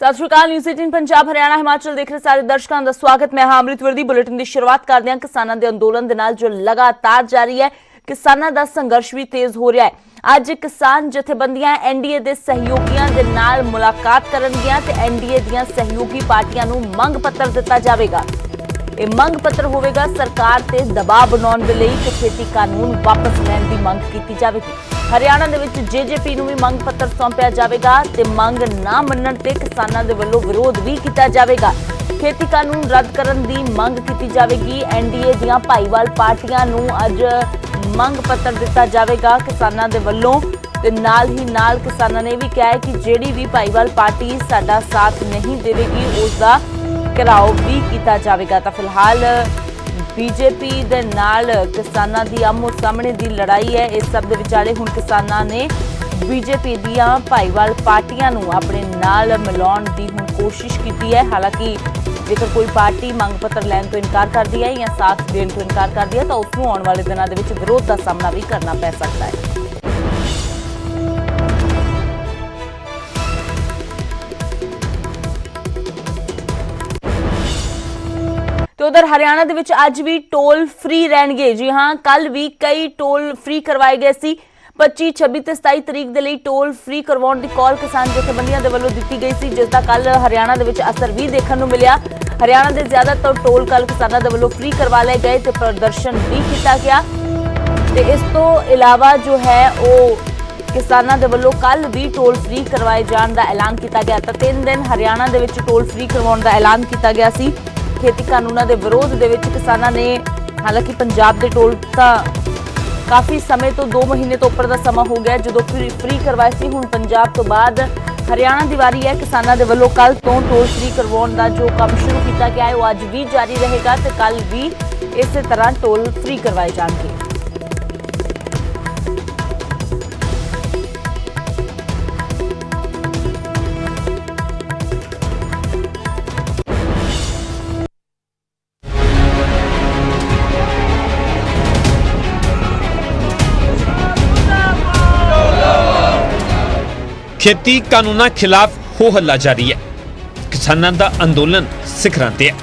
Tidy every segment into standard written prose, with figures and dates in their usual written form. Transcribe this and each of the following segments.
सत श्री अकाल। न्यूज़ 18 पंजाब हरियाणा हिमाचल देख रहे सारे दर्शकों का स्वागत। मैं हाँ अमृत वर्दी। बुलेटिन की शुरुआत करते हैं किसानों के अंदोलन दे नाल जो लगातार जारी है। किसानों का संघर्ष भी तेज हो रहा है। अज किसान जथेबंदियां एनडीए के सहयोगियों के नाल मुलाकात करनगियां ते एनडीए दी सहयोगी पार्टियां नूं मंग पत्र दिता जाएगा। यह मंग पत्र होगा सरकार ते दबाव बनाने के लिए कि खेती कानून वापस लैण की मंग की जाएगी। हरियाणा दे विच जेजेपी नूं भी मंग पत्र सौंपिया जाएगा ते मंग ना मनण ते किसानां दे वल्लों विरोध भी किया जाएगा। खेती कानून रद्द करन दी मंग की जाएगी। एनडीए दीआं भाईवाल पार्टियां नूं अज मंग पत्र दिता जाएगा किसानां दे वल्लों ते नाल ही नाल किसानां ने भी कहा है कि जिहड़ी भी भाईवाल पार्टी साडा साथ नहीं देवेगी उसका घेराव भी किया जाएगा। तो फिलहाल बीजेपी दे नाल किसानां दी आमो सामने दी लड़ाई है। इस सब दे विचाले हुण किसानां ने बीजेपी दीआं भाईवाल पार्टियां नूं अपने नाल मिलाउण दी हुण कोशिश कीती है। हालांकि जेकर कोई पार्टी मंग पत्र लैण तो इनकार करदी है या साथ देण तो इनकार करदी है तो उसनूं आउण वाले दिनां दे विच विरोध दा सामना भी करना पै सकदा है। तो उधर हरियाणा दे विच अज भी टोल फ्री रहणगे। जी हाँ, कल भी कई टोल फ्री करवाए गए सी। 25, 26 ते 27 तरीक दे लई टोल फ्री करवाउण दी कॉल किसान जथेबंदियां दे वल्लों दित्ती गई सी, जिसदा कल हरियाणा दे विच असर भी देखण नूं मिलिया। हरियाणा दे ज़्यादातर टोल कल किसानां दे वल्लों फ्री करवा लए गए ते प्रदर्शन भी किया गया। ते इस तो इलावा जो है वो किसानां दे वल्लों कल भी टोल फ्री करवाए जाण दा ऐलान किया गया। तो 3 दिन हरियाणा दे विच टोल फ्री करवाउण दा ऐलान किया गया सी। खेती कानूनों के विरोध दे विच किसानां ने हालांकि पंजाब के टोल काफ़ी समय तो 2 महीने तो उपर का समा हो गया जो फ्री करवाए सी। हुण पंजाब तो बाद हरियाणा की वारी है। किसानों के वल्लों कल तो टोल फ्री करवाउण दा जो काम शुरू किया गया है वो अज भी जारी रहेगा तो कल भी इस तरह टोल फ्री करवाए जाएंगे। खेती कानूनों खिलाफ हो हल्ला जारी है। किसानों का अंदोलन सिखरां ते है।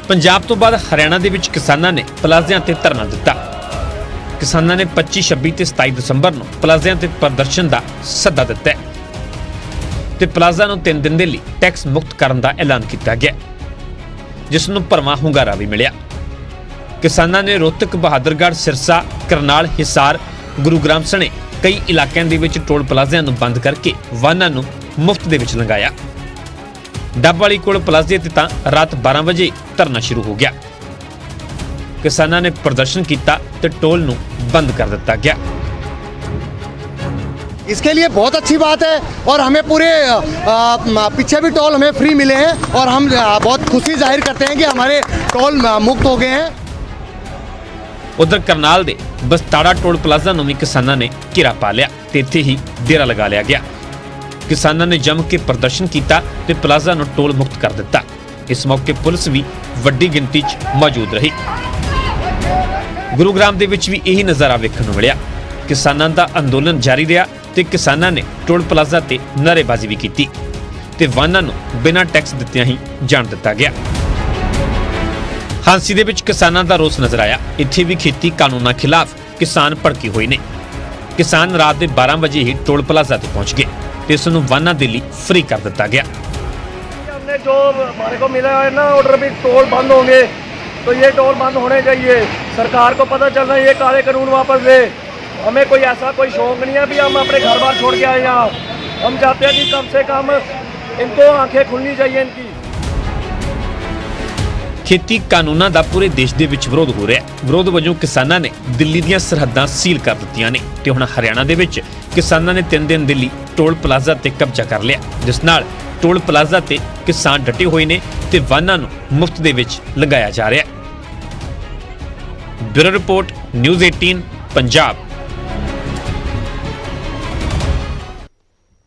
पंजाब तो बाद हरियाणा दे विच किसानों ने प्लाज़ियां ते धरना दिता। किसानों ने 25, 26 ते 27 दसंबर नूं प्लाज़ियां ते प्रदर्शन का सद्दा दिता है ते प्लाज़ा नूं 3 दिन दे लई टैक्स मुक्त करन दा ऐलान किया गया, जिस नूं भरवां हुंगारा भी मिलिया। किसानों ने रोहतक, बहादुरगढ़, सिरसा, करनाल, हिसार, गुरुग्राम सने कई इलाकों के विच टोल प्लाज़ियां नूं बंद करके वाहनां नूं मुफ्त दे विच लंघाया। डब वाली कोल प्लाज़े ते तां रात 12 बजे धरना शुरू हो गया। किसानों ने प्रदर्शन किया ते टोल नूं बंद कर दिता गया। इसके लिए बहुत अच्छी बात है और हमें पूरे पीछे भी टोल हमें फ्री मिले हैं और हम बहुत खुशी जाहिर करते हैं कि हमारे टोल मुक्त हो गए हैं। उधर करनाल दे बस्ताड़ा टोल प्लाज़ा नूं भी किसानों ने घेरा पा लिया ते इत्थे ही डेरा लगा लिया गया। किसानों ने जम के प्रदर्शन किया ते प्लाज़ा नूं टोल मुक्त कर दिता। इस मौके पुलिस भी वड्डी गिनती च मौजूद रही। गुरुग्राम दे विच भी यही नज़ारा वेखण नूं मिलिया। किसानों का अंदोलन जारी रहा ते किसानों ने टोल प्लाज़ा ते नारेबाजी भी की ते वाहनां नूं बिना टैक्स दित्तिआं ही जाण दिता गया। हांसी दे विच किसानां दा रोस नजर आया। इत्थे भी खेती कानूनों खिलाफ किसान भड़के हुए ने। किसान रात के 12 बजे ही टोल प्लाज़ा ते पहुंच गए ते इस नूं वाहनां दे लई फ्री कर दिता गया। हमने जो हमारे को मिला है ना ऑर्डर भी टोल बंद होंगे तो ये टोल बंद होने चाहिए। सरकार को पता चल रहा है ये काले कानून वापस ले। हमें कोई ऐसा कोई शौक नहीं है भी हम अपने घर बार छोड़ के आए यहाँ। हम चाहते हैं कि कम से कम इनको आंखें खुलनी चाहिए इनकी। खेती कानूनों का पूरे देश दे विच विरोध हो रहा है। विरोध वजों किसानों ने दिल्ली दीआं सरहदां सील कर दित्तियां ने ते हुण हरियाणा दे विच किसानों ने 3 दिन दिल्ली टोल प्लाज़ा ते कब्जा कर लिया, जिस नाल टोल प्लाज़ा ते किसान डटे हुए ने ते वाहनां नूं मुफ्त दे विच लंघाया जा रहा है। Bureau report, news 18 Punjab.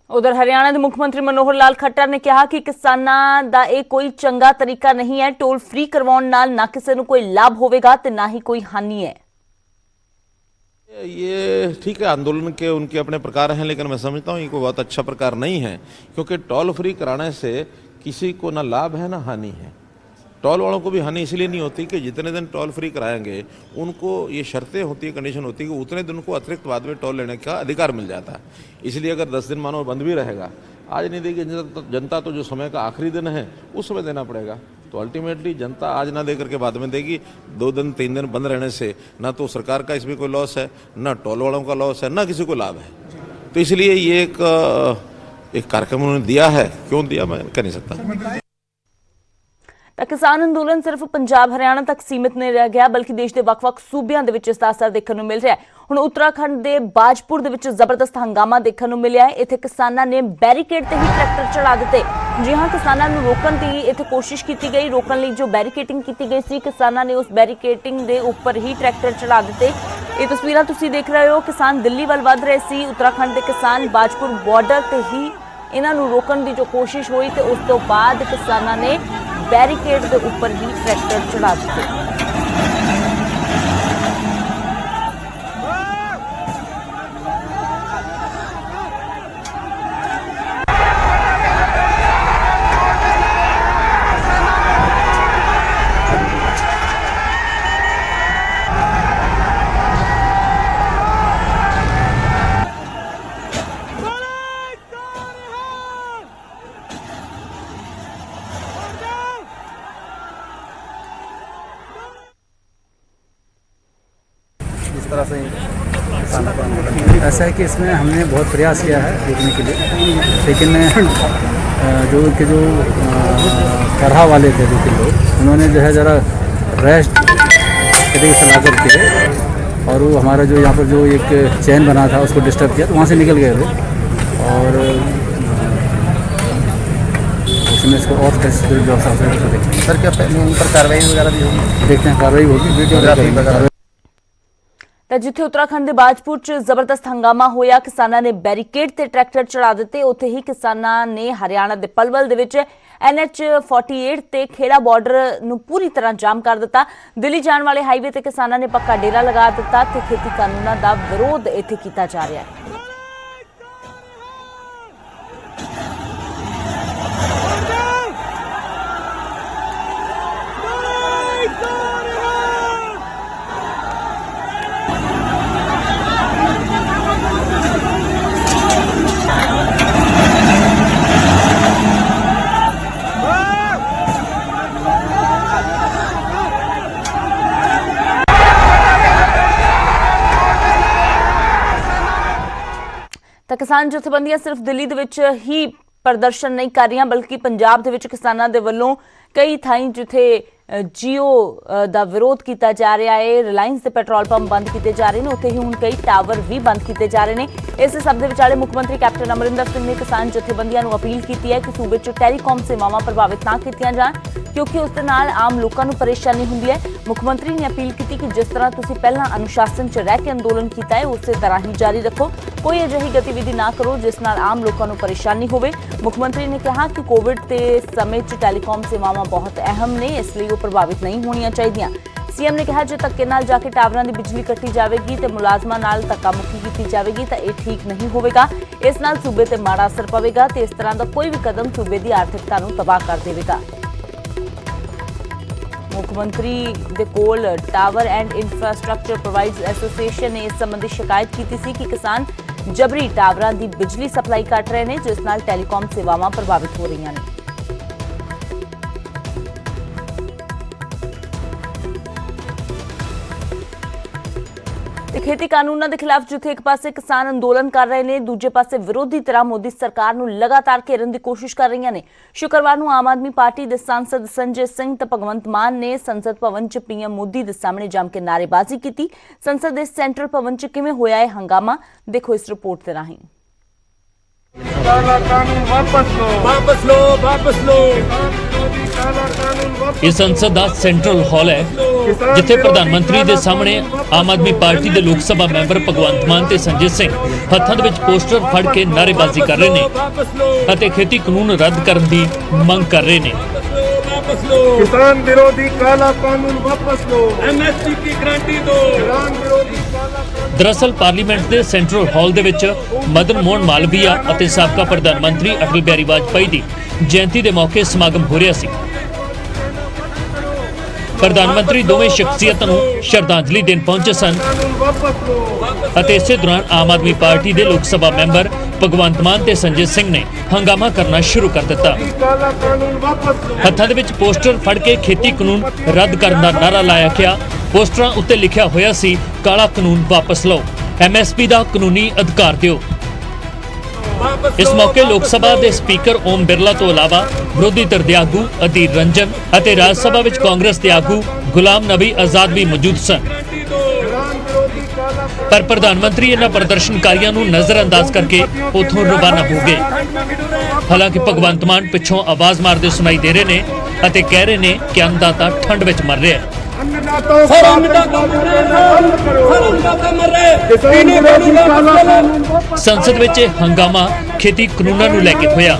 उधर हरियाणा के मुख्यमंत्री मनोहर लाल खट्टर ने कहा कि किसानों का यह कोई चंगा तरीका नहीं है। टोल फ्री करवाउण नाल ना किसी नूं कोई लाभ होवेगा ते ना ही कोई हानि है। ये ठीक है, आंदोलन के उनके अपने प्रकार हैं, लेकिन मैं समझता हूँ ये कोई बहुत अच्छा प्रकार नहीं है, क्योंकि टोल फ्री कराने से किसी को ना लाभ है ना हानि है। टोल वालों को भी हानि इसलिए नहीं होती कि जितने दिन टोल फ्री कराएंगे उनको ये शर्तें होती है, कंडीशन होती है कि उतने दिन को अतिरिक्त बाद में टोल लेने का अधिकार मिल जाता है। इसलिए अगर 10 दिन मानो बंद भी रहेगा, आज नहीं देगी जनता तो जो समय का आखिरी दिन है उस समय देना पड़ेगा। तो अल्टीमेटली जनता आज ना दे करके बाद में देगी। 2 दिन 3 दिन बंद रहने से ना तो सरकार का इसमें कोई लॉस है, ना टोल वालों का लॉस है, ना किसी को लाभ है। तो इसलिए ये एक कार्यक्रम उन्होंने दिया है, क्यों दिया मैं कह नहीं सकता। ਤਾਂ ਕਿਸਾਨ ਅੰਦੋਲਨ ਸਿਰਫ ਪੰਜਾਬ ਹਰਿਆਣਾ ਤੱਕ ਸੀਮਿਤ ਨਹੀਂ ਰਹਿ ਗਿਆ, ਬਲਕਿ ਦੇਸ਼ ਦੇ ਵੱਖ-ਵੱਖ ਸੂਬਿਆਂ ਦੇ ਵਿੱਚ ਇਸ ਦਾ ਅਸਰ ਦੇਖਣ ਨੂੰ ਮਿਲ ਰਿਹਾ ਹੈ। ਹੁਣ ਉੱਤਰਾਖੰਡ ਦੇ ਬਾਜਪੁਰ ਦੇ ਵਿੱਚ ਜ਼ਬਰਦਸਤ ਹੰਗਾਮਾ ਦੇਖਣ ਨੂੰ ਮਿਲਿਆ ਹੈ। ਇੱਥੇ ਕਿਸਾਨਾਂ ਨੇ ਬੈਰੀਕੇਡ ਤੇ ਹੀ ਟਰੈਕਟਰ ਚੜਾ ਦਿੱਤੇ। ਜੀ ਹਾਂ, ਕਿਸਾਨਾਂ ਨੂੰ ਰੋਕਣ ਦੀ ਇੱਥੇ ਕੋਸ਼ਿਸ਼ ਕੀਤੀ ਗਈ। ਰੋਕਣ ਲਈ ਜੋ ਬੈਰੀਕੇਡਿੰਗ ਕੀਤੀ ਗਈ ਸੀ, ਕਿਸਾਨਾਂ ਨੇ ਉਸ ਬੈਰੀਕੇਡਿੰਗ ਦੇ ਉੱਪਰ ਹੀ ਟਰੈਕਟਰ ਚੜਾ ਦਿੱਤੇ। ਇਹ ਤਸਵੀਰਾਂ ਤੁਸੀਂ ਦੇਖ ਰਹੇ ਹੋ। ਕਿਸਾਨ ਦਿੱਲੀ ਵੱਲ ਵੱਧ ਰਹੇ ਸੀ। ਉੱਤਰਾਖੰਡ ਦੇ ਕਿਸਾਨ ਬਾਜਪੁਰ ਬਾਰਡਰ ਤੇ ਹੀ ਇਹਨਾਂ ਨੂੰ ਰੋਕਣ ਦੀ ਜੋ ਕੋਸ਼ਿਸ਼ ਹੋਈ ਤੇ ਉਸ ਤੋਂ ਬਾਅਦ ਕਿਸਾਨਾਂ ਨੇ बैरिकेड के ऊपर ही ट्रैक्टर चढ़ा दिए। तरह से किसानों का आंदोलन ऐसा है कि इसमें हमने बहुत प्रयास किया है रोकने के लिए, लेकिन जो उनके जो करहा वाले थे 2-3 लोग, उन्होंने जो है ज़रा रेस्ट करने की सलाह करके और वो हमारा जो यहाँ पर जो एक चैन बना था उसको डिस्टर्ब किया, तो वहाँ से निकल गए थे और उसमें इसको और कैसे व्यवस्था देखते हैं। सर क्या उन पर कार्रवाई वगैरह भी होगी? देखते हैं, कार्रवाई होगी, वीडियोग्राफी वगैरह। ਤਾਂ ਜਿੱਥੇ ਉੱਤਰਾਖੰਡ ਦੇ ਬਾਜਪੁਰ 'ਚ ਜ਼ਬਰਦਸਤ ਹੰਗਾਮਾ ਹੋਇਆ, ਕਿਸਾਨਾਂ ਨੇ ਬੈਰੀਕੇਡ ਤੇ ਟਰੈਕਟਰ ਚੜਾ ਦਿੱਤੇ। ਉੱਥੇ ਹੀ ਕਿਸਾਨਾਂ ਨੇ ਹਰਿਆਣਾ ਦੇ ਪਲਵਲ ਦੇ ਵਿੱਚ NH 48 ਤੇ ਖੇੜਾ ਬਾਰਡਰ ਨੂੰ ਪੂਰੀ ਤਰ੍ਹਾਂ ਜਾਮ ਕਰ ਦਿੱਤਾ। ਦਿੱਲੀ ਜਾਣ ਵਾਲੇ ਹਾਈਵੇ ਤੇ ਕਿਸਾਨਾਂ ਨੇ ਪੱਕਾ ਡੇਰਾ ਲਗਾ ਦਿੱਤਾ ਤੇ ਖੇਤੀ ਕਾਨੂੰਨਾਂ ਦਾ ਵਿਰੋਧ ਇੱਥੇ ਕੀਤਾ ਜਾ ਰਿਹਾ ਹੈ। ਤਾਂ ਕਿਸਾਨ ਜਥੇਬੰਦੀਆਂ ਸਿਰਫ ਦਿੱਲੀ ਦੇ ਵਿੱਚ ਹੀ ਪ੍ਰਦਰਸ਼ਨ ਨਹੀਂ ਕਰ ਰਹੀਆਂ, ਬਲਕਿ ਪੰਜਾਬ ਦੇ ਵਿੱਚ ਕਿਸਾਨਾਂ ਦੇ ਵੱਲੋਂ ਕਈ ਥਾਈਂ ਜਿੱਥੇ ਜੀਓ ਦਾ ਵਿਰੋਧ ਕੀਤਾ ਜਾ ਰਿਹਾ ਹੈ, ਰਿਲਾਇੰਸ ਦੇ ਪੈਟਰੋਲ ਪੰਪ ਬੰਦ ਕੀਤੇ ਜਾ ਰਹੇ ਨੇ, ਉੱਥੇ ਹੀ ਹੁਣ ਕਈ ਟਾਵਰ ਵੀ ਬੰਦ ਕੀਤੇ ਜਾ ਰਹੇ ਨੇ। ਇਸ ਸਭ ਦੇ ਵਿਚਾਲੇ ਮੁੱਖ ਮੰਤਰੀ ਕੈਪਟਨ ਅਮਰਿੰਦਰ ਸਿੰਘ ਨੇ ਕਿਸਾਨ ਜਥੇਬੰਦੀਆਂ ਨੂੰ ਅਪੀਲ ਕੀਤੀ ਹੈ ਕਿ ਸੂਬੇ 'ਚ ਟੈਲੀਕਾਮ ਸੇਵਾਵਾਂ ਪ੍ਰਭਾਵਿਤ ਨਾ ਕੀਤੀਆਂ ਜਾਣ, ਕਿਉਂਕਿ ਉਸ ਦੇ ਨਾਲ ਆਮ ਲੋਕਾਂ ਨੂੰ ਪਰੇਸ਼ਾਨੀ ਹੁੰਦੀ ਹੈ। ਮੁੱਖ ਮੰਤਰੀ ਨੇ ਅਪੀਲ ਕੀਤੀ ਕਿ ਜਿਸ ਤਰ੍ਹਾਂ ਤੁਸੀਂ ਪਹਿਲਾਂ ਅਨੁਸ਼ਾਸਨ 'ਚ ਰਹਿ ਕੇ ਅੰਦੋਲਨ ਕੀਤਾ ਹੈ, ਉਸੇ ਤਰ੍ਹਾਂ ਹੀ ਜਾਰੀ ਰੱਖੋ। ਕੋਈ ਅਜਿਹੀ ਗਤੀਵਿਧੀ ਨਾ ਕਰੋ ਜਿਸ ਨਾਲ ਆਮ ਲੋਕਾਂ ਨੂੰ ਪਰੇਸ਼ਾਨੀ ਹੋਵੇ। ਮੁੱਖ ਮੰਤਰੀ ਨੇ ਕਿਹਾ ਕਿ ਕੋਵਿਡ ਦੇ ਸਮੇਂ 'ਚ ਟੈਲੀਕਾਮ ਸੇਵਾਵਾਂ ਬਹੁਤ ਅਹਿਮ ਨੇ, ਇਸ ਲਈ ਉਹ ਪ੍ਰਭਾਵਿਤ ਨਹੀਂ ਹੋਣੀਆਂ ਚਾਹੀਦੀਆਂ। ਸੀਐਮ ਨੇ ਕਿਹਾ ਜੇ ਧੱਕੇ ਨਾਲ ਜਾ ਕੇ ਟਾਵਰਾਂ ਦੀ ਬਿਜਲੀ ਕੱਟੀ ਜਾਵੇਗੀ ਤੇ ਮੁਲਾਜ਼ਮਾਂ ਨਾਲ ਧੱਕਾ ਮੁੱਕੀ ਕੀਤੀ ਜਾਵੇਗੀ ਤਾਂ ਇਹ ਠੀਕ ਨਹੀਂ ਹੋਵੇਗਾ। ਇਸ ਨਾਲ ਸੂਬੇ ਤੇ ਮਾੜਾ ਅਸਰ ਪਵੇਗਾ ਤੇ ਇਸ ਤਰ੍ਹਾਂ ਦਾ ਕੋਈ ਵੀ ਕਦਮ ਸੂਬੇ ਦੀ ਆਰਥਿਕਤਾ ਨੂੰ ਤਬਾਹ ਕਰ ਦੇਵੇਗਾ। ਮੁੱਖ ਮੰਤਰੀ ਦੇ ਕੋਲ ਟਾਵਰ ਐਂਡ ਇਨਫਰਾਸਟ੍ਰਕਚਰ ਪ੍ਰੋਵਾਈਡਰਜ਼ ਐਸੋਸੀਏਸ਼ਨ ਨੇ ਇਸ ਸੰਬੰਧੀ ਸ਼ਿਕਾਇਤ ਕੀਤੀ ਸੀ ਕਿ ਕਿਸਾਨ ਜਬਰੀ ਟਾਵਰਾਂ ਦੀ ਬਿਜਲੀ ਸਪਲਾਈ ਕੱਟ ਰਹੇ ਨੇ, ਜਿਸ ਨਾਲ ਟੈਲੀਕਾਮ ਸੇਵਾਵਾਂ ਪ੍ਰਭਾਵਿਤ ਹੋ ਰਹੀਆਂ ਨੇ। ਤੇ ਖੇਤੀ ਕਾਨੂੰਨਾਂ ਦੇ ਖਿਲਾਫ ਜਿੱਥੇ ਇੱਕ ਪਾਸੇ ਕਿਸਾਨ ਅੰਦੋਲਨ ਕਰ ਰਹੇ ਨੇ, ਦੂਜੇ ਪਾਸੇ ਵਿਰੋਧੀ ਧਿਰਾਂ ਮੋਦੀ ਸਰਕਾਰ ਨੂੰ ਲਗਾਤਾਰ ਘੇਰਨ ਦੀ ਕੋਸ਼ਿਸ਼ ਕਰ ਰਹੀਆਂ ਨੇ। ਸ਼ੁੱਕਰਵਾਰ ਨੂੰ ਆਮ ਆਦਮੀ ਪਾਰਟੀ ਦੇ ਸਾਂਸਦ ਸੰਜੇ ਸਿੰਘ ਤੇ ਭਗਵੰਤ ਮਾਨ ਨੇ ਸੰਸਦ ਭਵਨ 'ਚ ਪੀਐਮ ਮੋਦੀ ਦੇ ਸਾਹਮਣੇ ਜੰਮ ਕੇ ਨਾਅਰੇਬਾਜ਼ੀ ਕੀਤੀ। ਸੰਸਦ ਦੇ ਸੈਂਟਰਲ ਭਵਨ 'ਚ ਕਿਵੇਂ ਹੋਇਆ ਹੈ ਹੰਗਾਮਾ, ਦੇਖੋ ਇਸ ਰਿਪੋਰਟ ਦੇ ਰਾਹੀਂ। ਇਹ ਸੰਸਦ ਦਾ ਸੈਂਟਰਲ ਹਾਲ ਹੈ ਜਿੱਥੇ ਪ੍ਰਧਾਨ ਮੰਤਰੀ ਦੇ ਸਾਹਮਣੇ ਆਮ ਆਦਮੀ ਪਾਰਟੀ ਦੇ ਲੋਕ ਸਭਾ ਮੈਂਬਰ ਭਗਵੰਤ ਮਾਨ ਤੇ ਸੰਜੇ ਸਿੰਘ ਹੱਥਾਂ ਦੇ ਵਿੱਚ ਪੋਸਟਰ ਫੜ ਕੇ ਨਾਅਰੇਬਾਜ਼ੀ ਕਰ ਰਹੇ ਨੇ ਅਤੇ ਖੇਤੀ ਕਾਨੂੰਨ ਰੱਦ ਕਰਨ ਦੀ ਮੰਗ ਕਰ ਰਹੇ ਨੇ। किसान विरोधी काला कानून वापस लो, एमएसपी की गारंटी दो, किसान विरोधी काला कानून। ਦਰਅਸਲ ਪਾਰਲੀਮੈਂਟ ਦੇ ਸੈਂਟਰਲ ਹਾਲ ਦੇ ਵਿੱਚ ਮਦਨ ਮੋਹਨ ਮਾਲਵੀਆ ਅਤੇ ਸਾਬਕਾ ਪ੍ਰਧਾਨ ਮੰਤਰੀ ਅਟਲ ਬਿਹਾਰੀ ਵਾਜਪਾਈ ਦੀ ਜਯੰਤੀ ਦੇ ਮੌਕੇ ਸਮਾਗਮ ਹੋ ਰਿਹਾ ਸੀ। ਪ੍ਰਧਾਨ ਮੰਤਰੀ ਦੋਵੇਂ ਸ਼ਖਸੀਅਤਾਂ ਨੂੰ ਸ਼ਰਧਾਂਜਲੀ ਦੇਣ ਪਹੁੰਚੇ ਸਨ ਅਤੇ ਇਸੇ ਦੌਰਾਨ ਆਮ ਆਦਮੀ ਪਾਰਟੀ ਦੇ ਲੋਕ ਸਭਾ ਮੈਂਬਰ ਭਗਵੰਤ ਮਾਨ ਤੇ ਸੰਜੇ ਸਿੰਘ ਨੇ ਹੰਗਾਮਾ ਕਰਨਾ ਸ਼ੁਰੂ ਕਰ ਦਿੱਤਾ। ਹੱਥਾਂ ਦੇ ਵਿੱਚ ਪੋਸਟਰ ਫੜ ਕੇ ਖੇਤੀ ਕਾਨੂੰਨ ਰੱਦ ਕਰਨ ਦਾ ਨਾਰਾ ਲਾਇਆ ਗਿਆ। ਪੋਸਟਰਾਂ ਉੱਤੇ ਲਿਖਿਆ ਹੋਇਆ ਸੀ ਕਾਲਾ ਕਾਨੂੰਨ ਵਾਪਸ ਲਓ, ਐਮਐਸਪੀ ਦਾ ਕਾਨੂੰਨੀ ਅਧਿਕਾਰ ਦਿਓ। ਇਸ ਮੌਕੇ ਲੋਕ ਸਭਾ ਦੇ ਸਪੀਕਰ ਓਮ ਬਿਰਲਾ ਤੋਂ ਇਲਾਵਾ ਵਿਰੋਧੀ ਧਿਰ ਦੇ ਆਗੂ ਅਧੀਰ ਰੰਜਨ ਅਤੇ ਰਾਜ ਸਭਾ ਵਿੱਚ ਕਾਂਗਰਸ ਦੇ ਆਗੂ ਗੁਲਾਮ ਨਬੀ ਆਜ਼ਾਦ ਵੀ ਮੌਜੂਦ ਸਨ। ਪਰ ਪ੍ਰਧਾਨ ਮੰਤਰੀ ਇਹਨਾਂ ਪ੍ਰਦਰਸ਼ਨਕਾਰੀਆਂ ਨੂੰ ਨਜ਼ਰਅੰਦਾਜ਼ ਕਰਕੇ ਉੱਥੋਂ ਰਵਾਨਾ ਹੋ ਗਏ। ਹਾਲਾਂਕਿ ਭਗਵੰਤ ਮਾਨ ਪਿੱਛੋਂ ਆਵਾਜ਼ ਮਾਰਦੇ ਸੁਣਾਈ ਦੇ ਰਹੇ ਨੇ ਅਤੇ ਕਹਿ ਰਹੇ ਨੇ ਕਿ ਅੰਨਦਾਤਾ ਠੰਡ ਵਿੱਚ ਮਰ ਰਿਹਾ ਹੈ। ਸੰਸਦ ਵਿੱਚ ਹੰਗਾਮਾ ਖੇਤੀ ਕਾਨੂੰਨਾਂ ਨੂੰ ਲੈ ਕੇ ਹੋਇਆ।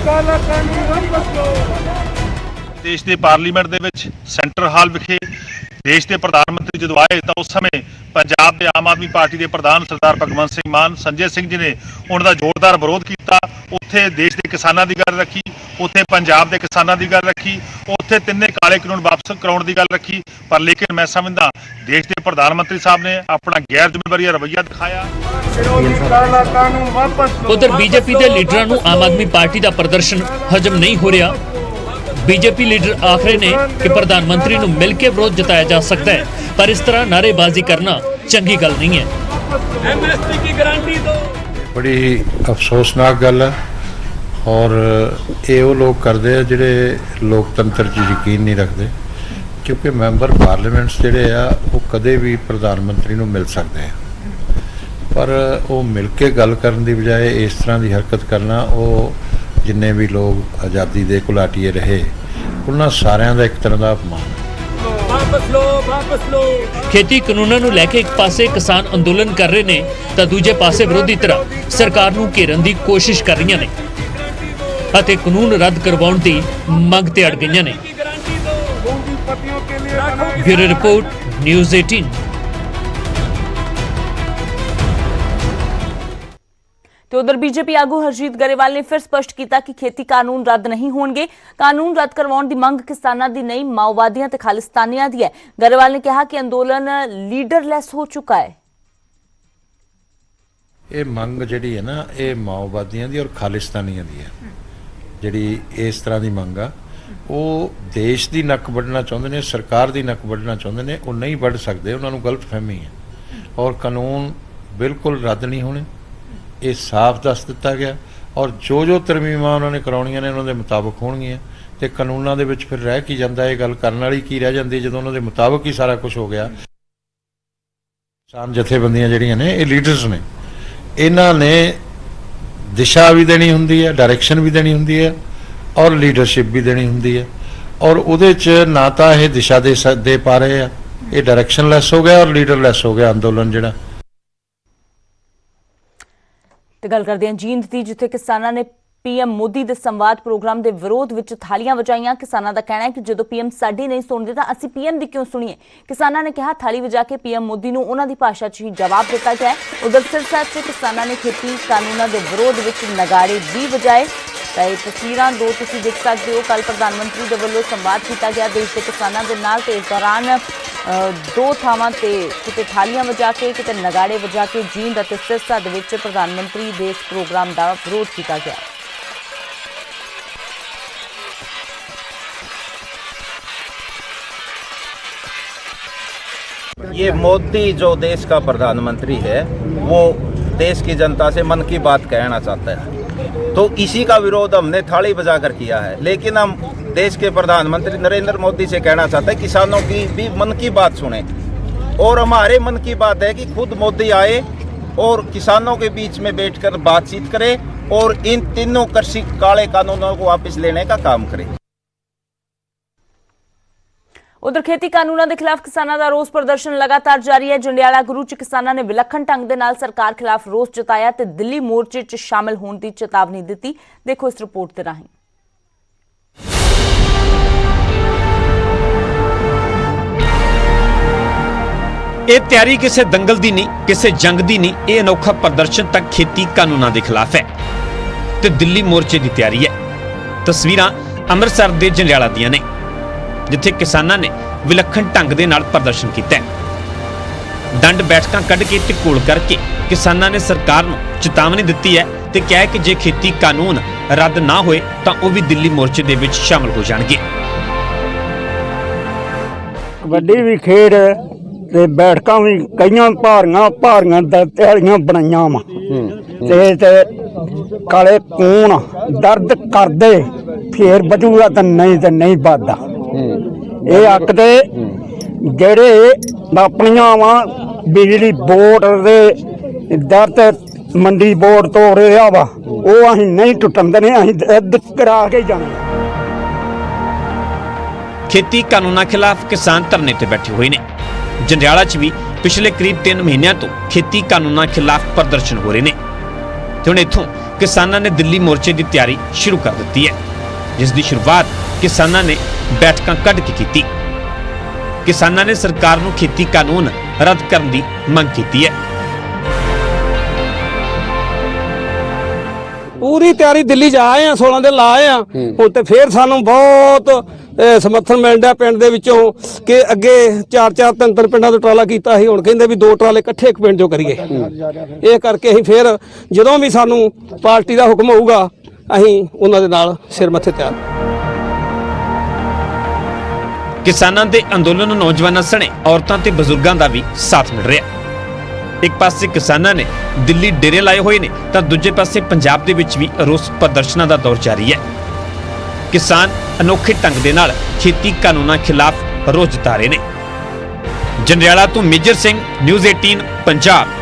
ਦੇਸ਼ ਦੇ ਪਾਰਲੀਮੈਂਟ ਦੇ ਵਿੱਚ ਸੈਂਟਰ ਹਾਲ ਵਿਖੇ ਦੇਸ਼ ਦੇ ਪ੍ਰਧਾਨ ਮੰਤਰੀ ਜਦੋਂ ਆਏ ਤਾਂ ਉਸ ਸਮੇਂ ਪੰਜਾਬ ਦੇ ਆਮ ਆਦਮੀ ਪਾਰਟੀ ਦੇ ਪ੍ਰਧਾਨ ਸਰਦਾਰ ਭਗਵੰਤ ਸਿੰਘ ਮਾਨ, ਸੰਜੇ ਸਿੰਘ ਜੀ ਨੇ ਉਹਨਾਂ ਦਾ ਜ਼ੋਰਦਾਰ ਵਿਰੋਧ ਕੀਤਾ। ਉੱਥੇ ਦੇਸ਼ ਦੇ ਕਿਸਾਨਾਂ ਦੀ ਗੱਲ ਰੱਖੀ, ਉੱਥੇ ਪੰਜਾਬ ਦੇ ਕਿਸਾਨਾਂ ਦੀ ਗੱਲ ਰੱਖੀ, ਉੱਥੇ ਤਿੰਨੇ ਕਾਲੇ ਕਾਨੂੰਨ ਵਾਪਸ ਕਰਾਉਣ ਦੀ ਗੱਲ ਰੱਖੀ। ਪਰ ਲੇਕਿਨ ਮੈਂ ਸਮਝਦਾ ਦੇਸ਼ ਦੇ ਪ੍ਰਧਾਨ ਮੰਤਰੀ ਸਾਹਿਬ ਨੇ ਆਪਣਾ ਗੈਰ ਜ਼ਿੰਮੇਵਾਰੀ ਰਵੱਈਆ ਦਿਖਾਇਆ। ਉਧਰ ਬੀਜੇਪੀ ਦੇ ਲੀਡਰਾਂ ਨੂੰ ਆਮ ਆਦਮੀ ਪਾਰਟੀ ਦਾ ਪ੍ਰਦਰਸ਼ਨ ਹਜਮ ਨਹੀਂ ਹੋ ਰਿਹਾ। ਬੀਜੇਪੀ ਲੀਡਰ ਆਖ ਰਹੇ ਨੇ ਕਿ ਪ੍ਰਧਾਨ ਮੰਤਰੀ ਨੂੰ ਮਿਲ ਕੇ ਵਿਰੋਧ ਜਤਾਇਆ ਜਾ ਸਕਦਾ ਹੈ, ਪਰ ਇਸ ਤਰ੍ਹਾਂ ਨਾਅਰੇਬਾਜ਼ੀ ਕਰਨਾ ਚੰਗੀ ਗੱਲ ਨਹੀਂ ਹੈ। एमएसपी की गारंटी दो। बड़ी अफसोसनाक गल है और ये वो लोग करते हैं जिहड़े लोकतंत्र 'च यकीन नहीं रखते, क्योंकि मैंबर पार्लीमेंट्स जिहड़े आ वो कदे भी प्रधानमंत्री नूं मिल सकते हैं, पर वो मिल के गल करन दी बजाय इस तरह की हरकत करना, वो जिन्ने भी लोग आज़ादी दे घुलाटीए रहे उन्हां सारिਆਂ ਦਾ एक तरह का अपमान है। ਖੇਤੀ ਕਾਨੂੰਨਾਂ ਨੂੰ ਲੈ ਕੇ ਇੱਕ ਪਾਸੇ ਕਿਸਾਨ ਅੰਦੋਲਨ ਕਰ ਰਹੇ ਨੇ ਤਾਂ ਦੂਜੇ ਪਾਸੇ ਵਿਰੋਧੀ ਧਿਰਾਂ ਸਰਕਾਰ ਨੂੰ ਘੇਰਨ ਦੀ ਕੋਸ਼ਿਸ਼ ਕਰ ਰਹੀਆਂ ਨੇ ਅਤੇ ਕਾਨੂੰਨ ਰੱਦ ਕਰਵਾਉਣ ਦੀ ਮੰਗ ਤੇ ਅੜ ਗਈਆਂ ਨੇ। Bureau report, news 18। ਤੇ ਉਧਰ ਬੀਜੇਪੀ ਆਗੂ ਹਰਜੀਤ ਗਰੇਵਾਲ ਨੇ ਫਿਰ ਸਪਸ਼ਟ ਕੀਤਾ ਕਿ ਖੇਤੀ ਕਾਨੂੰਨ ਰੱਦ ਨਹੀਂ ਹੋਣਗੇ। ਕਾਨੂੰਨ ਰੱਦ ਕਰਵਾਉਣ ਦੀ ਮੰਗ ਕਿਸਾਨਾਂ ਦੀ ਨਹੀਂ, ਮਾਓਵਾਦੀਆਂ ਤੇ ਖਾਲਿਸਤਾਨੀਆਂ ਦੀ ਹੈ। ਗਰੇਵਾਲ ਨੇ ਕਿਹਾ ਕਿ ਅੰਦੋਲਨ ਲੀਡਰਲੈਸ ਹੋ ਚੁੱਕਾ ਹੈ। ਇਹ ਮੰਗ ਜਿਹੜੀ ਹੈ ਨਾ, ਇਹ ਮਾਓਵਾਦੀਆਂ ਦੀ ਔਰ ਖਾਲਿਸਤਾਨੀਆਂ ਦੀ ਹੈ। ਜਿਹੜੀ ਇਸ ਤਰ੍ਹਾਂ ਦੀ ਮੰਗ ਆ, ਉਹ ਦੇਸ਼ ਦੀ ਨੱਕ ਵੱਢਣਾ ਚਾਹੁੰਦੇ ਨੇ, ਸਰਕਾਰ ਦੀ ਨੱਕ ਵੱਢਣਾ ਚਾਹੁੰਦੇ ਨੇ। ਉਹ ਨਹੀਂ ਵੱਢ ਸਕਦੇ, ਉਹਨਾਂ ਨੂੰ ਗਲਤਫਹਿਮੀ ਹੈ। ਔਰ ਕਾਨੂੰਨ ਬਿਲਕੁਲ ਰੱਦ ਨਹੀਂ ਹੋਣੇ, ਇਹ ਸਾਫ਼ ਦੱਸ ਦਿੱਤਾ ਗਿਆ। ਔਰ ਜੋ ਤਰਮੀਮਾਂ ਉਹਨਾਂ ਨੇ ਕਰਾਉਣੀਆਂ ਨੇ ਉਹਨਾਂ ਦੇ ਮੁਤਾਬਕ ਹੋਣਗੀਆਂ। ਤੇ ਕਾਨੂੰਨਾਂ ਦੇ ਵਿੱਚ ਫਿਰ ਰਹਿ ਕੀ ਜਾਂਦਾ, ਇਹ ਗੱਲ ਕਰਨ ਵਾਲੀ ਕੀ ਰਹਿ ਜਾਂਦੀ ਜਦੋਂ ਉਹਨਾਂ ਦੇ ਮੁਤਾਬਕ ਹੀ ਸਾਰਾ ਕੁਝ ਹੋ ਗਿਆ। ਕਿਸਾਨ ਜਥੇਬੰਦੀਆਂ ਜਿਹੜੀਆਂ ਨੇ ਇਹ ਲੀਡਰਸ ਨੇ, ਇਹਨਾਂ ਨੇ ਦਿਸ਼ਾ ਵੀ ਦੇਣੀ ਹੁੰਦੀ ਹੈ, ਡਾਇਰੈਕਸ਼ਨ ਵੀ ਦੇਣੀ ਹੁੰਦੀ ਹੈ ਔਰ ਲੀਡਰਸ਼ਿਪ ਵੀ ਦੇਣੀ ਹੁੰਦੀ ਹੈ। ਔਰ ਉਹਦੇ 'ਚ ਨਾ ਤਾਂ ਇਹ ਦਿਸ਼ਾ ਦੇ ਪਾ ਰਹੇ ਆ, ਇਹ ਡਾਇਰੈਕਸ਼ਨਲੈਸ ਹੋ ਗਿਆ ਔਰ ਲੀਡਰਲੈਸ ਹੋ ਗਿਆ ਅੰਦੋਲਨ ਜਿਹੜਾ। ਤੇ ਗੱਲ ਕਰਦੇ ਹਾਂ ਜੀਂਦ ਦੀ, ਜਿੱਥੇ ਕਿਸਾਨਾਂ ਨੇ ਪੀਐਮ ਮੋਦੀ ਦੇ ਸੰਵਾਦ ਪ੍ਰੋਗਰਾਮ ਦੇ ਵਿਰੋਧ ਵਿੱਚ ਥਾਲੀਆਂ ਵਜਾਈਆਂ। ਕਿਸਾਨਾਂ ਦਾ ਕਹਿਣਾ ਹੈ ਕਿ ਜਦੋਂ ਪੀਐਮ ਸਾਡੀ ਨਹੀਂ ਸੁਣਦੇ ਤਾਂ ਅਸੀਂ ਪੀਐਮ ਦੀ ਕਿਉਂ ਸੁਣੀਏ। ਕਿਸਾਨਾਂ ਨੇ ਕਿਹਾ ਥਾਲੀ ਵਜਾ ਕੇ ਪੀਐਮ ਮੋਦੀ ਨੂੰ ਉਹਨਾਂ ਦੀ ਭਾਸ਼ਾ 'ਚ ਹੀ ਜਵਾਬ ਦਿੱਤਾ ਗਿਆ। ਉਧਰ ਸਿਰਸਾ 'ਚ ਕਿਸਾਨਾਂ ਨੇ ਖੇਤੀ ਕਾਨੂੰਨਾਂ ਦੇ ਵਿਰੋਧ ਵਿੱਚ ਨਗਾੜੇ ਵੀ ਵਜਾਏ। ਤਾਂ ਇਹ ਤਸਵੀਰਾਂ ਦੋ ਤੁਸੀਂ ਦੇਖ ਸਕਦੇ ਹੋ। ਕੱਲ ਪ੍ਰਧਾਨ ਮੰਤਰੀ ਦੇ ਵੱਲੋਂ ਸੰਵਾਦ ਕੀਤਾ ਗਿਆ ਦੇਸ਼ ਦੇ ਕਿਸਾਨਾਂ ਦੇ ਨਾਲ, ਤੇ ਇਸ ਦੌਰਾਨ ਦੋ ਥਾਵਾਂ ਤੇ ਕਿਤੇ ਥਾਲੀਆਂ ਵਜਾ ਕੇ ਕਿਤੇ ਨਗਾੜੇ ਵਜਾ ਕੇ ਜੀਂਦ ਅਤੇ ਸਿਰਸਾ ਦੇ ਵਿੱਚ ਪ੍ਰਧਾਨ ਮੰਤਰੀ ਦੇ ਇਸ ਪ੍ਰੋਗਰਾਮ ਦਾ ਵਿਰੋਧ ਕੀਤਾ ਗਿਆ। ये मोदी जो देश का प्रधानमंत्री है वो देश की जनता से मन की बात कहना चाहता है, तो इसी का विरोध हमने थाली बजाकर किया है। लेकिन हम देश के प्रधानमंत्री नरेंद्र मोदी से कहना चाहते हैं किसानों की भी मन की बात सुने, और हमारे मन की बात है कि खुद मोदी आए और किसानों के बीच में बैठकर बातचीत करे और इन तीनों कृषि काले कानूनों को वापस लेने का काम करे। ਉਧਰ ਖੇਤੀ ਕਾਨੂੰਨਾਂ ਦੇ ਖਿਲਾਫ ਕਿਸਾਨਾਂ ਦਾ ਰੋਸ ਪ੍ਰਦਰਸ਼ਨ ਲਗਾਤਾਰ ਜਾਰੀ ਹੈ। ਜੰਡਿਆਲਾ ਗੁਰੂ 'ਚ ਕਿਸਾਨਾਂ ਨੇ ਵਿਲੱਖਣ ਢੰਗ ਦੇ ਨਾਲ ਸਰਕਾਰ ਖਿਲਾਫ ਰੋਸ ਜਤਾਇਆ ਤੇ ਦਿੱਲੀ ਮੋਰਚੇ 'ਚ ਸ਼ਾਮਲ ਹੋਣ ਦੀ ਚੇਤਾਵਨੀ ਦਿੱਤੀ। ਦੇਖੋ ਇਸ ਰਿਪੋਰਟ ਦੇ ਰਾਹੀਂ। ਇਹ ਤਿਆਰੀ ਕਿਸੇ ਦੰਗਲ ਦੀ ਨਹੀਂ, ਕਿਸੇ ਜੰਗ ਦੀ ਨਹੀਂ। ਇਹ ਅਨੋਖਾ ਪ੍ਰਦਰਸ਼ਨ ਤਾਂ ਖੇਤੀ ਕਾਨੂੰਨਾਂ ਦੇ ਖਿਲਾਫ ਹੈ ਤੇ ਦਿੱਲੀ ਮੋਰਚੇ ਦੀ ਤਿਆਰੀ ਹੈ। ਤਸਵੀਰਾਂ ਅੰਮ੍ਰਿਤਸਰ ਦੇ ਜੰਡਿਆਲਾ ਦੀਆਂ ਨੇ, ਜਿੱਥੇ ਕਿਸਾਨਾਂ ਨੇ ਵਿਲੱਖਣ ਢੰਗ ਦੇ ਨਾਲ ਪ੍ਰਦਰਸ਼ਨ ਕੀਤਾ ਹੈ। ਡੰਡ ਬੈਠਕਾਂ ਕੱਢ ਕੇ ਤੇ ਘੋਲ ਕਰਕੇ ਕਿਸਾਨਾਂ ਨੇ ਸਰਕਾਰ ਨੂੰ ਚੇਤਾਵਨੀ ਦਿੱਤੀ ਹੈ ਤੇ ਕਿਹਾ ਹੈ ਕਿ ਜੇ ਖੇਤੀ ਕਾਨੂੰਨ ਰੱਦ ਨਾ ਹੋਏ ਤਾਂ ਉਹ ਵੀ ਦਿੱਲੀ ਮੋਰਚੇ ਦੇ ਵਿੱਚ ਸ਼ਾਮਲ ਹੋ ਜਾਣਗੇ। ਕਬੱਡੀ ਵੀ ਖੇਡ ਤੇ ਬੈਠਕਾਂ ਵੀ ਕਈਆਂ ਭਾਰੀਆਂ ਦਿਹਾੜੀਆਂ ਬਣਾਈਆਂ ਵਾ ਤੇ ਕਾਲੇ ਕੂਣ ਦਰਦ ਕਰਦੇ ਫੇਰ ਬਚੂਗਾ ਤਾਂ ਨਹੀਂ ਵੱਧਦਾ। ਇਹ ਅੱਕ ਦੇ ਜਿਹੜੇ ਆਪਣੀਆਂ ਵਾ ਬਿਜਲੀ ਬੋਰਡ ਦੇ ਦਰਦ ਮੰਡੀ ਬੋਰਡ ਤੋਂ ਰਿਹਾ ਵਾ, ਉਹ ਅਸੀਂ ਨਹੀਂ ਟੁੱਟਣ ਦੇਣੇ, ਅਸੀਂ ਰੱਦ ਕਰਾ ਕੇ ਜਾਣਾ। ਖੇਤੀ ਕਾਨੂੰਨਾਂ ਖਿਲਾਫ ਕਿਸਾਨ ਧਰਨੇ ਤੇ ਬੈਠੇ ਹੋਏ ਨੇ। ਜੰਡਿਆਲਾ 'ਚ ਵੀ ਪਿਛਲੇ ਕਰੀਬ 3 ਮਹੀਨਿਆਂ ਤੋਂ ਖੇਤੀ ਕਾਨੂੰਨਾਂ ਖਿਲਾਫ ਪ੍ਰਦਰਸ਼ਨ ਹੋ ਰਹੇ ਨੇ ਤੇ ਹੁਣ ਇੱਥੋਂ ਕਿਸਾਨਾਂ ਨੇ ਦਿੱਲੀ ਮੋਰਚੇ ਦੀ ਤਿਆਰੀ ਸ਼ੁਰੂ ਕਰ ਦਿੱਤੀ ਹੈ, ਜਿਸ ਦੀ ਸ਼ੁਰੂਆਤ ਕਿਸਾਨਾਂ ਨੇ ਬੈਠਕਾਂ ਕੱਢ ਕੇ ਕੀਤੀ। ਕਿਸਾਨਾਂ ਨੇ ਸਰਕਾਰ ਨੂੰ ਖੇਤੀ ਕਾਨੂੰਨ ਰੱਦ ਕਰਨ ਦੀ ਮੰਗ ਕੀਤੀ ਹੈ। ਪੂਰੀ ਤਿਆਰੀ ਦਿੱਲੀ ਜਾ ਆਏ ਆ, 16 ਦਿਨ ਲਾ ਆਏ ਆ। ਹੁਣ ਤੇ ਫੇਰ ਸਾਨੂੰ ਬਹੁਤ ਸਮਰਥਨ ਮਿਲਦਾ ਪਿੰਡ ਦੇ ਵਿੱਚੋਂ ਕਿ ਅੱਗੇ 4-4 3-3 ਪਿੰਡਾਂ ਤੋਂ ਟਰਾਲਾ ਕੀਤਾ ਸੀ, ਹੁਣ ਕਹਿੰਦੇ ਵੀ 2 ਟਰਾਲੇ ਇਕੱਠੇ ਇੱਕ ਪਿੰਡ ਚੋਂ ਕਰੀਏ। ਇਹ ਕਰਕੇ ਅਸੀਂ ਫੇਰ ਜਦੋਂ ਵੀ ਸਾਨੂੰ ਪਾਰਟੀ ਦਾ ਹੁਕਮ ਹੋਊਗਾ ਅਸੀਂ ਉਹਨਾਂ ਦੇ ਨਾਲ ਸਿਰ ਮੱਥੇ ਤਿਆਰ। ਕਿਸਾਨਾਂ ਦੇ ਅੰਦੋਲਨ ਨੂੰ ਨੌਜਵਾਨਾਂ ਸਣੇ ਔਰਤਾਂ ਤੇ ਬਜ਼ੁਰਗਾਂ ਦਾ ਵੀ ਸਾਥ ਮਿਲ ਰਿਹਾ। ਇੱਕ ਪਾਸੇ ਕਿਸਾਨਾਂ ਨੇ ਦਿੱਲੀ ਡੇਰੇ ਲਾਏ ਹੋਏ ਨੇ ਤਾਂ ਦੂਜੇ ਪਾਸੇ ਪੰਜਾਬ ਦੇ ਵਿੱਚ ਵੀ ਰੋਸ ਪ੍ਰਦਰਸ਼ਨਾਂ ਦਾ ਦੌਰ ਜਾਰੀ ਹੈ। ਕਿਸਾਨ ਅਨੋਖੇ ਢੰਗ ਦੇ ਨਾਲ ਖੇਤੀ ਕਾਨੂੰਨਾਂ ਖਿਲਾਫ ਰੋਸ ਜਤਾ ਰਹੇ ਨੇ। ਜੰਡਿਆਲਾ ਤੋਂ ਮੇਜਰ ਸਿੰਘ, ਨਿਊਜ਼ 18 ਪੰਜਾਬ।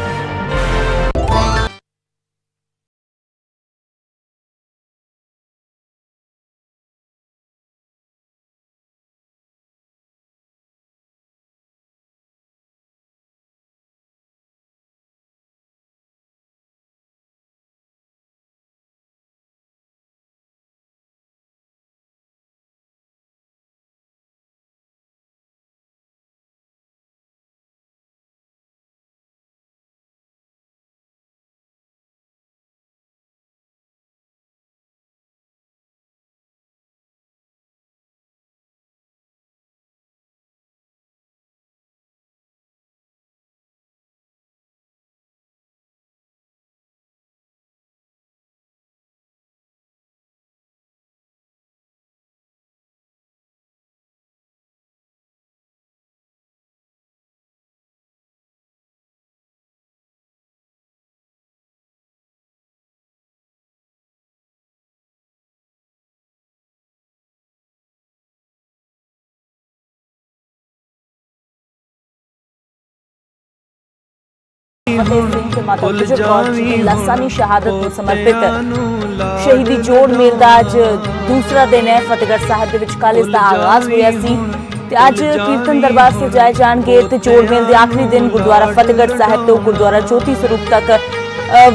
लासानी शहादत ਨੂੰ ਸਮਰਪਿਤ ਸ਼ਹੀਦੀ ਜੋੜ ਮੇਲ ਦਾ ਅੱਜ ਦੂਸਰਾ ਦਿਨ ਹੈ। ਫਤਿਹਗੜ੍ਹ ਸਾਹਿਬ ਦੇ ਵਿੱਚ ਕੱਲ੍ਹ ਇਸ ਦਾ ਆਗਾਜ਼ ਹੋਇਆ ਸੀ ਤੇ ਅੱਜ ਕੀਰਤਨ ਦਰਬਾਰ ਸਜਾਏ ਜਾਣਗੇ ਤੇ ਜੋੜ ਮੇਲ ਦੇ ਆਖਰੀ ਦਿਨ ਗੁਰਦੁਆਰਾ ਫਤਿਹਗੜ੍ਹ ਸਾਹਿਬ ਤੋਂ ਗੁਰਦੁਆਰਾ ਜੋਤੀ ਸਰੂਪ ਤੱਕ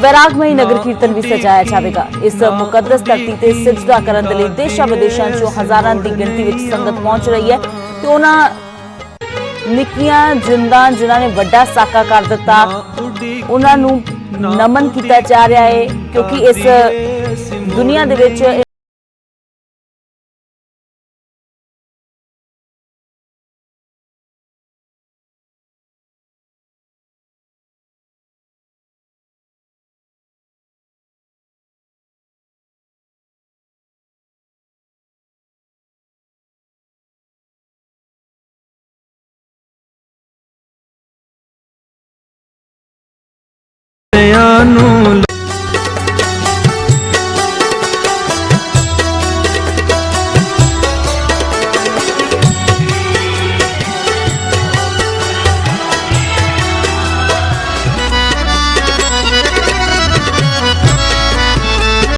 ਵੈਰਾਗਮਈ ਨਗਰ ਕੀਰਤਨ ਵੀ ਸਜਾਇਆ ਜਾਵੇਗਾ। ਇਸ ਮੁਕੱਦਸ ਧਰਤੀ ਤੇ ਸਜਦਾ ਕਰਨ ਦੇ ਲਈ ਦੇਸ਼ਾਂ ਵਿਦੇਸ਼ਾਂ ਚੋਂ ਹਜ਼ਾਰਾਂ ਦੀ ਗਿਣਤੀ ਵਿੱਚ ਸੰਗਤ ਪਹੁੰਚ ਰਹੀ ਹੈ ਤੇ ਉਹਨਾਂ ਨਿੱਕੀਆਂ ਜਿੰਦਾਂ ਜਿਨ੍ਹਾਂ ਨੇ ਵੱਡਾ ਸਾਕਾ ਕਰ ਦਿੱਤਾ ਉਹਨਾਂ ਨੂੰ ਨਮਨ ਕੀਤਾ ਜਾ ਰਿਹਾ ਹੈ, ਕਿਉਂਕਿ ਇਸ ਦੁਨੀਆ ਦੇ ਵਿੱਚ